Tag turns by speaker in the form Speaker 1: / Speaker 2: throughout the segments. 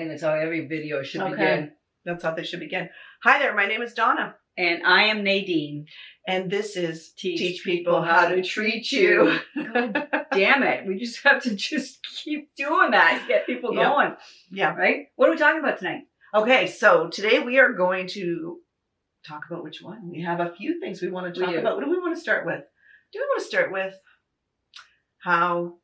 Speaker 1: think that's how every video should
Speaker 2: Okay.
Speaker 1: begin.
Speaker 2: That's how they should begin. Hi there, my name is Donna.
Speaker 1: And I am Nadine.
Speaker 2: And this is
Speaker 1: Teach
Speaker 2: People How to Treat You.
Speaker 1: God damn it. We just have to just keep doing that to get people
Speaker 2: Yeah.
Speaker 1: going.
Speaker 2: Yeah.
Speaker 1: Right? What are we talking about tonight?
Speaker 2: Okay, so today we are going to talk about which one. We have a few things we want to talk about. What do we want to start with? Do we want to start with how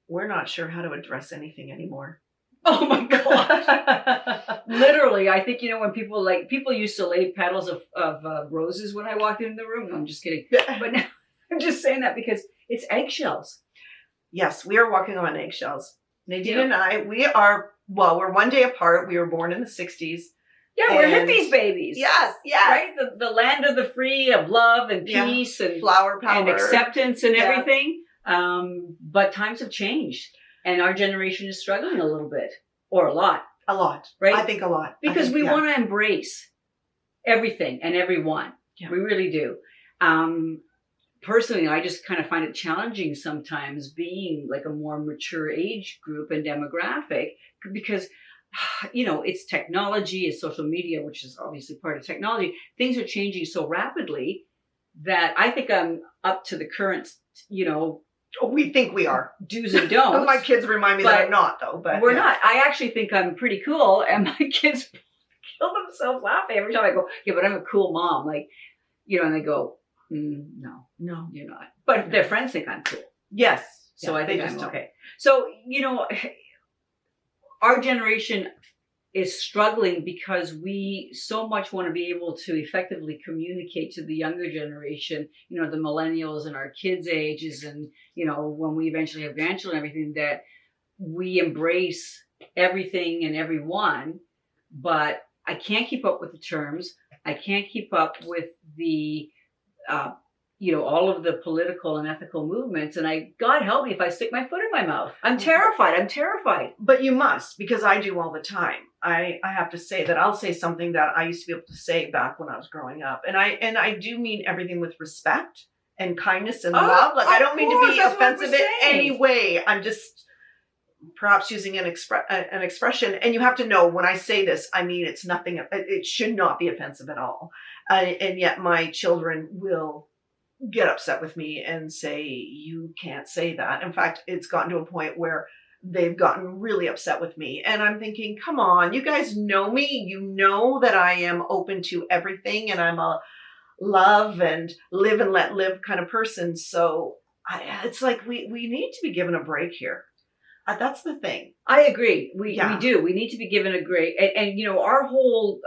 Speaker 2: we're not sure how to address anything anymore?
Speaker 1: Oh my God. Literally, I think, when people used to lay petals of roses when I walked into the room. No, I'm just kidding. But now I'm just saying that because it's eggshells.
Speaker 2: Yes, we are walking on eggshells. Nadine
Speaker 1: Yeah.
Speaker 2: and I, we're one day apart. We were born in the 60s.
Speaker 1: Yeah, we're hippies babies.
Speaker 2: Yes, yes.
Speaker 1: Right? The land of the free, of love and peace and
Speaker 2: flower power
Speaker 1: and acceptance and
Speaker 2: Yeah.
Speaker 1: everything. But times have changed. And our generation is struggling a little bit. Or a lot.
Speaker 2: A lot.
Speaker 1: Right?
Speaker 2: I think a lot.
Speaker 1: Because we want to embrace everything and everyone.
Speaker 2: Yeah.
Speaker 1: We really do. Personally, I just kind of find it challenging sometimes being like a more mature age group and demographic because, it's technology, it's social media, which is obviously part of technology. Things are changing so rapidly that I think I'm up to the current,
Speaker 2: we think we are.
Speaker 1: do's and don'ts.
Speaker 2: My kids remind me that I'm not, though. But
Speaker 1: we're not. I actually think I'm pretty cool, and my kids kill themselves laughing every time I go, yeah, but I'm a cool mom. And they go, no, you're not. But their friends think I'm cool.
Speaker 2: Yes.
Speaker 1: So
Speaker 2: Yeah,
Speaker 1: I think
Speaker 2: they
Speaker 1: I'm
Speaker 2: just
Speaker 1: okay. So, our generation is struggling because we so much want to be able to effectively communicate to the younger generation, the millennials and our kids' ages and, when we eventually have grandchildren and everything, that we embrace everything and everyone, but I can't keep up with the terms. I can't keep up with the, all of the political and ethical movements. And God help me if I stick my foot in my mouth. I'm terrified.
Speaker 2: But you must, because I do all the time. I have to say that I'll say something that I used to be able to say back when I was growing up. And I do mean everything with respect and kindness and love. I don't mean to be offensive in any way. I'm just perhaps using an expression. And you have to know when I say this, I mean, it's nothing, it should not be offensive at all. And yet my children will get upset with me and say, you can't say that. In fact, it's gotten to a point where they've gotten really upset with me. And I'm thinking, come on, you guys know me. You know that I am open to everything and I'm a love and live and let live kind of person. So it's like we need to be given a break here. That's the thing.
Speaker 1: I agree. We do. We need to be given a break. And our whole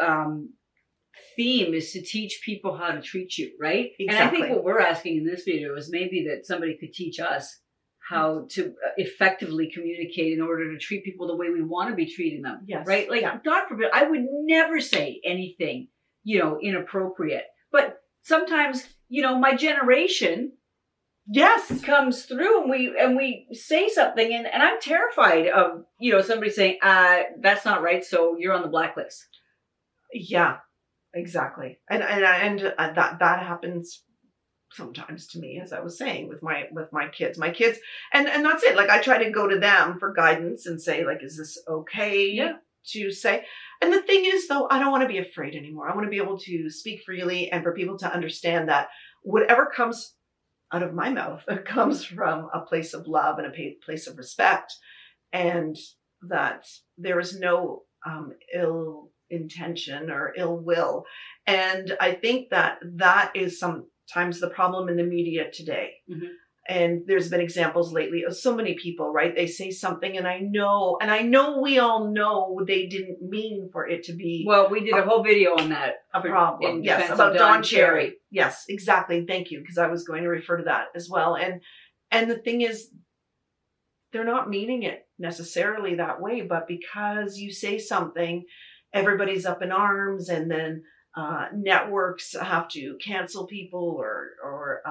Speaker 1: theme is to teach people how to treat you, right?
Speaker 2: Exactly.
Speaker 1: And I think what we're asking in this video is maybe that somebody could teach us how to effectively communicate in order to treat people the way we want to be treating them.
Speaker 2: Yes.
Speaker 1: Right? God forbid, I would never say anything, inappropriate. But sometimes, my generation comes through and we say something and I'm terrified of, somebody saying, that's not right, so you're on the blacklist.
Speaker 2: Yeah. Exactly. And that happens sometimes to me, as I was saying, with my kids, and that's it. I try to go to them for guidance and say, is this okay to say? And the thing is, though, I don't want to be afraid anymore. I want to be able to speak freely and for people to understand that whatever comes out of my mouth comes from a place of love and a place of respect, and that there is no ill intention or ill will. And I think that is sometimes the problem in the media today. Mm-hmm. And there's been examples lately of so many people, right? They say something and I know we all know they didn't mean for it to be.
Speaker 1: Well, we did a whole video on that.
Speaker 2: A problem. Yes, about Don Cherry. Yes, exactly. Thank you. Because I was going to refer to that as well. And the thing is, they're not meaning it necessarily that way, but because you say something, everybody's up in arms, and then networks have to cancel people or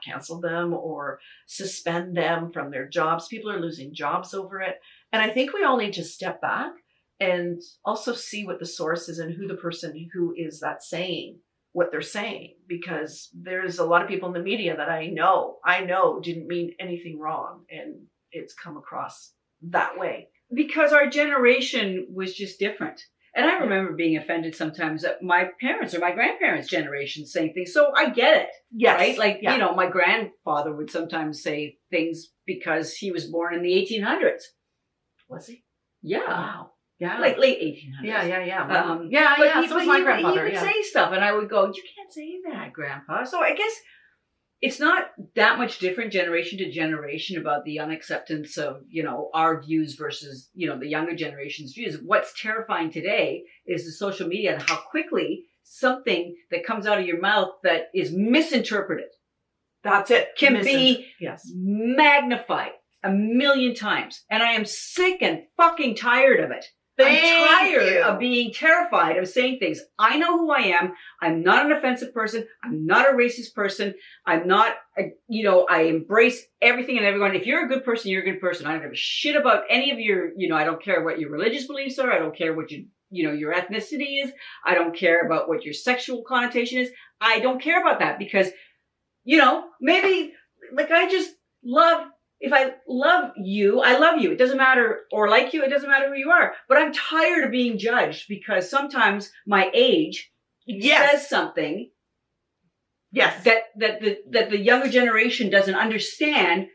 Speaker 2: cancel them or suspend them from their jobs. People are losing jobs over it. And I think we all need to step back and also see what the source is and who the person who is that saying what they're saying, because there's a lot of people in the media that I know didn't mean anything wrong, and it's come across that way.
Speaker 1: because our generation was just different. And I remember being offended sometimes at my parents or my grandparents' generation saying things. So I get it.
Speaker 2: Yes.
Speaker 1: Right? Like, you know, my grandfather would sometimes say things because he was born in the 1800s.
Speaker 2: Was he?
Speaker 1: Yeah.
Speaker 2: Wow. Yeah.
Speaker 1: Like late 1800s.
Speaker 2: Yeah.
Speaker 1: But
Speaker 2: So was my grandfather.
Speaker 1: He would say stuff, and I would go, "You can't say that, Grandpa." So I guess it's not that much different generation to generation about the unacceptance of, you know, our views versus, you know, the younger generation's views. What's terrifying today is the social media and how quickly something that comes out of your mouth that is misinterpreted.
Speaker 2: That's it.
Speaker 1: Can be magnified 1,000,000 times. And I am sick and fucking tired of it. I'm tired of being terrified of saying things. I know who I am. I'm not an offensive person. I'm not a racist person. I'm not, you know, I embrace everything and everyone. If you're a good person, you're a good person. I don't give a shit about any of your, you know, I don't care what your religious beliefs are. I don't care what you know, your ethnicity is. I don't care about what your sexual connotation is. I don't care about that because, you know, maybe like I just love. If I love you, I love you. It doesn't matter, or like you, it doesn't matter who you are. But I'm tired of being judged because sometimes my age says something that the younger generation doesn't understand.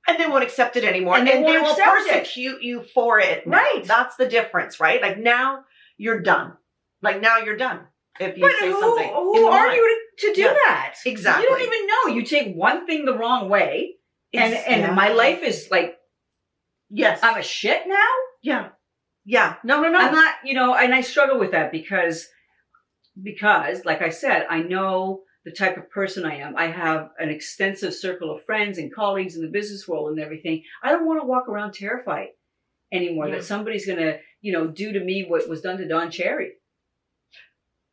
Speaker 2: And they won't accept it anymore. And they will persecute you for it. Right. That's the difference, right? Like now you're done. Like now you're done. If you say something.
Speaker 1: Who are you to do that?
Speaker 2: Exactly.
Speaker 1: You don't even know. You take one thing the wrong way. And my life is like,
Speaker 2: yes,
Speaker 1: I'm a shit now.
Speaker 2: Yeah. No.
Speaker 1: I'm not, you know, and I struggle with that because, like I said, I know the type of person I am. I have an extensive circle of friends and colleagues in the business world and everything. I don't want to walk around terrified anymore that somebody's going to, you know, do to me what was done to Don Cherry.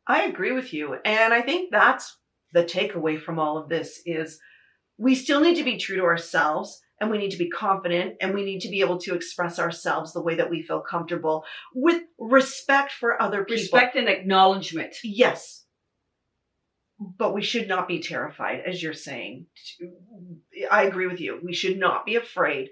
Speaker 2: I agree with you. And I think that's the takeaway from all of this is we still need to be true to ourselves, and we need to be confident, and we need to be able to express ourselves the way that we feel comfortable with respect for other people.
Speaker 1: Respect and acknowledgement.
Speaker 2: Yes. But we should not be terrified, as you're saying. I agree with you. We should not be afraid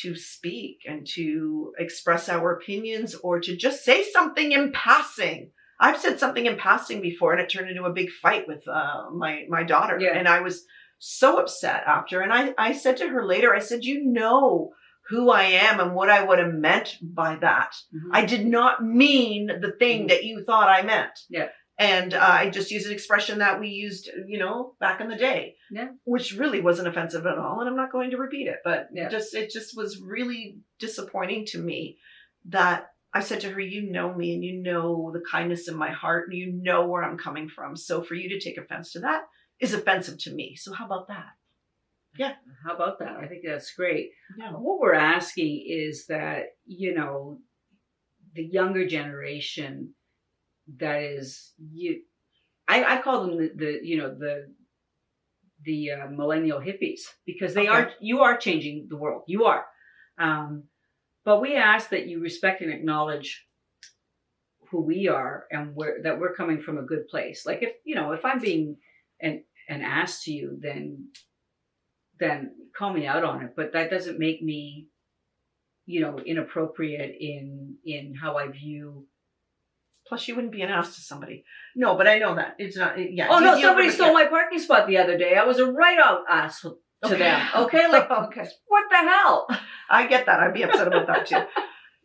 Speaker 2: to speak and to express our opinions or to just say something in passing. I've said something in passing before, and it turned into a big fight with my daughter.
Speaker 1: Yeah.
Speaker 2: And I was so upset after. And I said to her later, I said, you know who I am and what I would have meant by that. Mm-hmm. I did not mean the thing that you thought I meant.
Speaker 1: Yeah.
Speaker 2: And I just used an expression that we used, you know, back in the day, which really wasn't offensive at all. And I'm not going to repeat it, but it just was really disappointing to me that I said to her, you know me and you know the kindness in my heart and you know where I'm coming from. So for you to take offense to that is offensive to me. So how about that? Yeah.
Speaker 1: How about that? I think that's great.
Speaker 2: Yeah.
Speaker 1: What we're asking is that, you know, the younger generation that is, I call them the millennial hippies because you are changing the world. You are. But we ask that you respect and acknowledge who we are and that we're coming from a good place. Like if I'm being an ass to you, then call me out on it. But that doesn't make me, you know, inappropriate in how I view.
Speaker 2: Plus, you wouldn't be an ass to somebody. No, but I know that it's not. Yeah.
Speaker 1: Oh no! Somebody stole my parking spot the other day. I was a right out ass to them. Okay, like what the hell?
Speaker 2: I get that. I'd be upset about that too.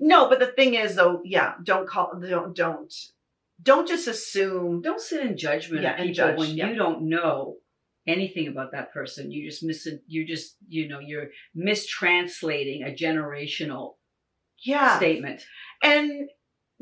Speaker 2: No, but the thing is, though, don't just assume.
Speaker 1: Don't sit in judgment of people when you don't know anything about that person. You're mistranslating a generational statement.
Speaker 2: And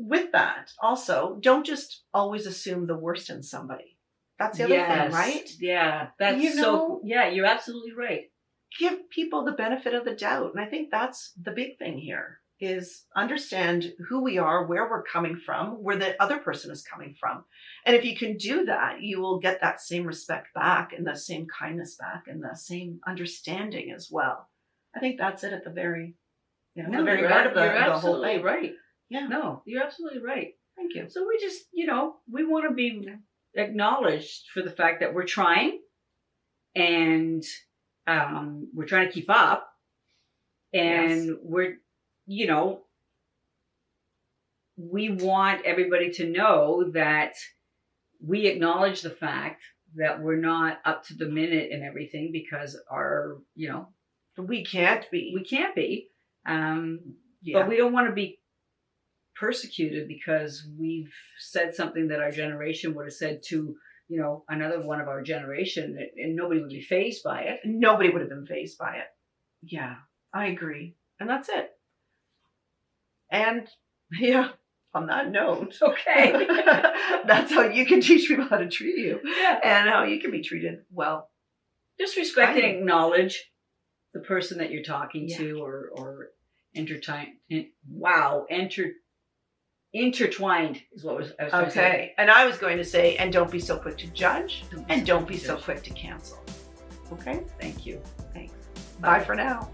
Speaker 2: with that, also, don't just always assume the worst in somebody. That's the other thing, right?
Speaker 1: Yeah, that's you're absolutely right.
Speaker 2: Give people the benefit of the doubt. And I think that's the big thing here is understand who we are, where we're coming from, where the other person is coming from. And if you can do that, you will get that same respect back and the same kindness back and the same understanding as well. I think that's it at the very, the very heart of the whole thing.
Speaker 1: Right.
Speaker 2: Yeah.
Speaker 1: No, you're absolutely right.
Speaker 2: Thank you.
Speaker 1: So we just, we want to be acknowledged for the fact that we're trying and we're trying to keep up and we're you know, we want everybody to know that we acknowledge the fact that we're not up to the minute in everything because
Speaker 2: We can't be.
Speaker 1: we can't be.
Speaker 2: Yeah.
Speaker 1: But we don't want to be persecuted because we've said something that our generation would have said to, another one of our generation, and nobody would be fazed by it.
Speaker 2: Nobody would have been fazed by it. Yeah, I agree. And that's it. And yeah, on that note,
Speaker 1: Okay.
Speaker 2: that's how you can teach people how to treat you.
Speaker 1: Yeah.
Speaker 2: And how you can be treated well.
Speaker 1: Just respect and acknowledge the person that you're talking
Speaker 2: Yeah.
Speaker 1: to, or intertwined is what I was trying to say.
Speaker 2: Okay. And I was going to say, and don't be so quick to judge, and don't be so quick to cancel. Okay?
Speaker 1: Thank you.
Speaker 2: Thanks. Bye for now.